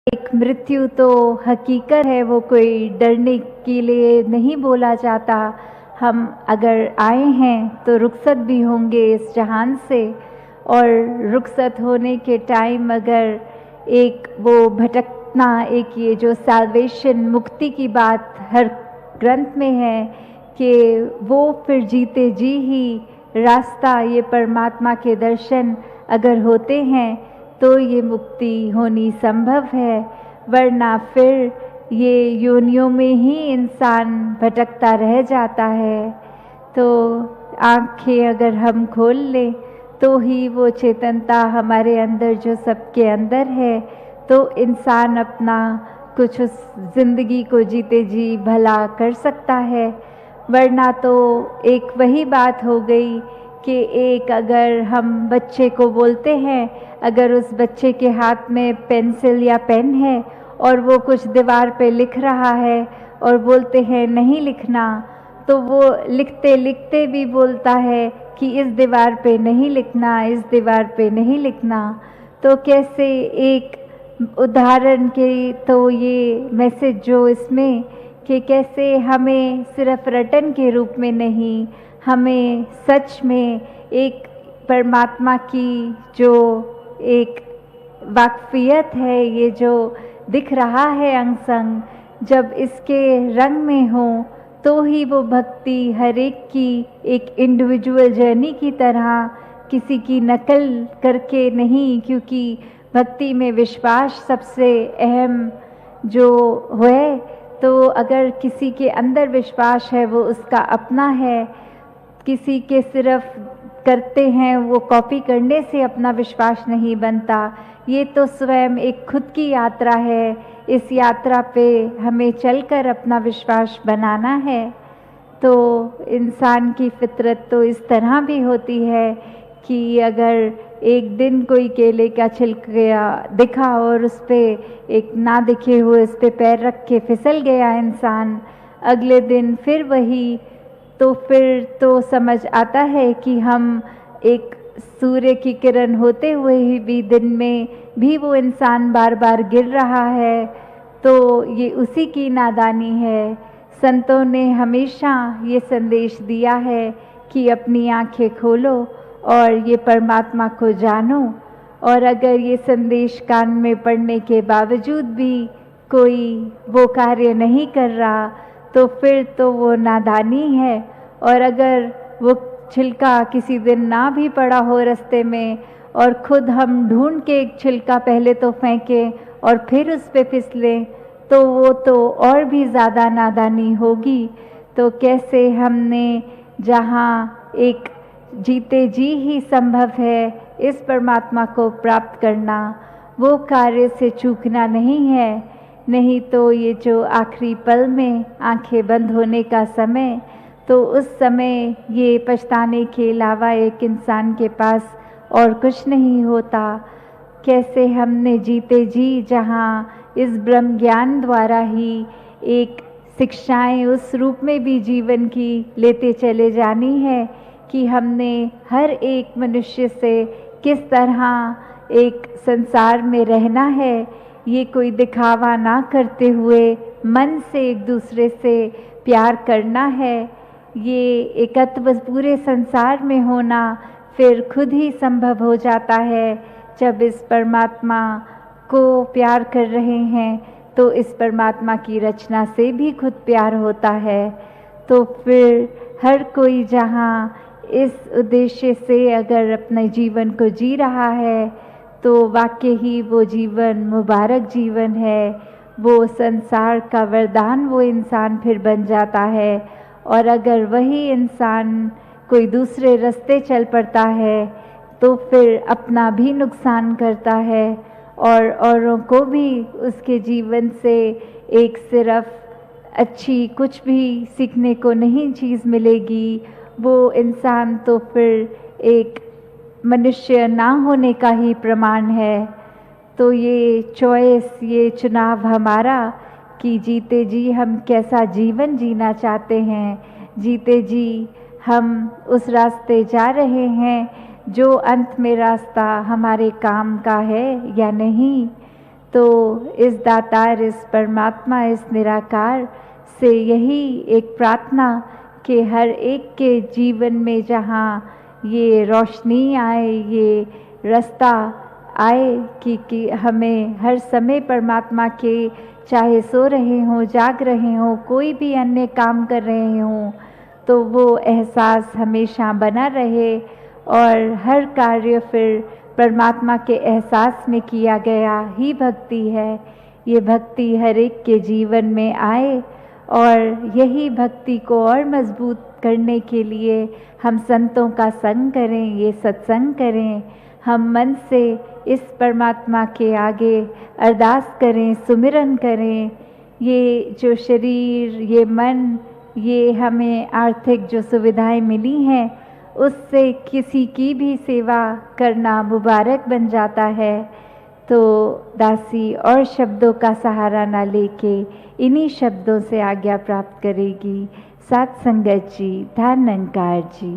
एक मृत्यु तो हकीकत है, वो कोई डरने के लिए नहीं बोला जाता। हम अगर आए हैं तो रुखसत भी होंगे इस जहान से, और रुखसत होने के टाइम अगर एक वो भटकना, एक ये जो सैल्वेशन, मुक्ति की बात हर ग्रंथ में है कि वो फिर जीते जी ही रास्ता, ये परमात्मा के दर्शन अगर होते हैं तो ये मुक्ति होनी संभव है, वरना फिर ये योनियों में ही इंसान भटकता रह जाता है। तो आँखें अगर हम खोल लें तो ही वो चेतनता हमारे अंदर जो सबके अंदर है, तो इंसान अपना कुछ उस ज़िंदगी को जीते जी भला कर सकता है। वरना तो एक वही बात हो गई कि एक अगर हम बच्चे को बोलते हैं, अगर उस बच्चे के हाथ में पेंसिल या पेन है और वो कुछ दीवार पे लिख रहा है और बोलते हैं नहीं लिखना, तो वो लिखते लिखते भी बोलता है कि इस दीवार पे नहीं लिखना, इस दीवार पे नहीं लिखना। तो कैसे एक उदाहरण के तो ये मैसेज जो इसमें कि कैसे हमें सिर्फ रटन के रूप में नहीं, हमें सच में एक परमात्मा की जो एक वाकफियत है, ये जो दिख रहा है अंग संग, जब इसके रंग में हो तो ही वो भक्ति हर एक की एक इंडिविजुअल जर्नी की तरह, किसी की नकल करके नहीं, क्योंकि भक्ति में विश्वास सबसे अहम जो है। तो अगर किसी के अंदर विश्वास है वो उसका अपना है, किसी के सिर्फ करते हैं वो कॉपी करने से अपना विश्वास नहीं बनता। ये तो स्वयं एक खुद की यात्रा है, इस यात्रा पे हमें चलकर अपना विश्वास बनाना है। तो इंसान की फितरत तो इस तरह भी होती है कि अगर एक दिन कोई केले का छिलका दिखा और उस पर एक ना दिखे हुए उस पर पैर रख के फिसल गया इंसान, अगले दिन फिर वही, तो फिर तो समझ आता है कि हम एक सूर्य की किरण होते हुए ही भी दिन में भी वो इंसान बार बार गिर रहा है, तो ये उसी की नादानी है। संतों ने हमेशा ये संदेश दिया है कि अपनी आंखें खोलो और ये परमात्मा को जानो, और अगर ये संदेश कान में पड़ने के बावजूद भी कोई वो कार्य नहीं कर रहा, तो फिर तो वो नादानी है। और अगर वो छिलका किसी दिन ना भी पड़ा हो रास्ते में और खुद हम ढूंढ के एक छिलका पहले तो फेंकें और फिर उस पे फिसलें, तो वो तो और भी ज़्यादा नादानी होगी। तो कैसे हमने जहाँ एक जीते जी ही संभव है इस परमात्मा को प्राप्त करना, वो कार्य से चूकना नहीं है। नहीं तो ये जो आखिरी पल में आंखें बंद होने का समय, तो उस समय ये पछताने के अलावा एक इंसान के पास और कुछ नहीं होता। कैसे हमने जीते जी जहाँ इस ब्रह्म ज्ञान द्वारा ही एक शिक्षाएं उस रूप में भी जीवन की लेते चले जानी है कि हमने हर एक मनुष्य से किस तरह एक संसार में रहना है, ये कोई दिखावा ना करते हुए मन से एक दूसरे से प्यार करना है। ये एकत्व पूरे संसार में होना फिर खुद ही संभव हो जाता है। जब इस परमात्मा को प्यार कर रहे हैं तो इस परमात्मा की रचना से भी खुद प्यार होता है। तो फिर हर कोई जहाँ इस उद्देश्य से अगर अपने जीवन को जी रहा है, तो वाकई ही वो जीवन मुबारक जीवन है, वो संसार का वरदान वो इंसान फिर बन जाता है। और अगर वही इंसान कोई दूसरे रास्ते चल पड़ता है तो फिर अपना भी नुकसान करता है और औरों को भी उसके जीवन से एक सिर्फ अच्छी कुछ भी सीखने को नहीं चीज़ मिलेगी। वो इंसान तो फिर एक मनुष्य ना होने का ही प्रमाण है। तो ये चॉइस, ये चुनाव हमारा कि जीते जी हम कैसा जीवन जीना चाहते हैं, जीते जी हम उस रास्ते जा रहे हैं जो अंत में रास्ता हमारे काम का है या नहीं। तो इस दातार, इस परमात्मा, इस निराकार से यही एक प्रार्थना कि हर एक के जीवन में जहाँ ये रोशनी आए, ये रास्ता आए कि हमें हर समय परमात्मा के, चाहे सो रहे हों, जाग रहे हों, कोई भी अन्य काम कर रहे हों, तो वो एहसास हमेशा बना रहे और हर कार्य फिर परमात्मा के एहसास में किया गया ही भक्ति है। ये भक्ति हर एक के जीवन में आए और यही भक्ति को और मजबूत करने के लिए हम संतों का संग करें, ये सत्संग करें, हम मन से इस परमात्मा के आगे अरदास करें, सुमिरन करें। ये जो शरीर, ये मन, ये हमें आर्थिक जो सुविधाएं मिली हैं, उससे किसी की भी सेवा करना मुबारक बन जाता है। तो दासी और शब्दों का सहारा ना लेके इन्हीं शब्दों से आज्ञा प्राप्त करेगी। सात संगत जी, ध्यान निरंकार जी।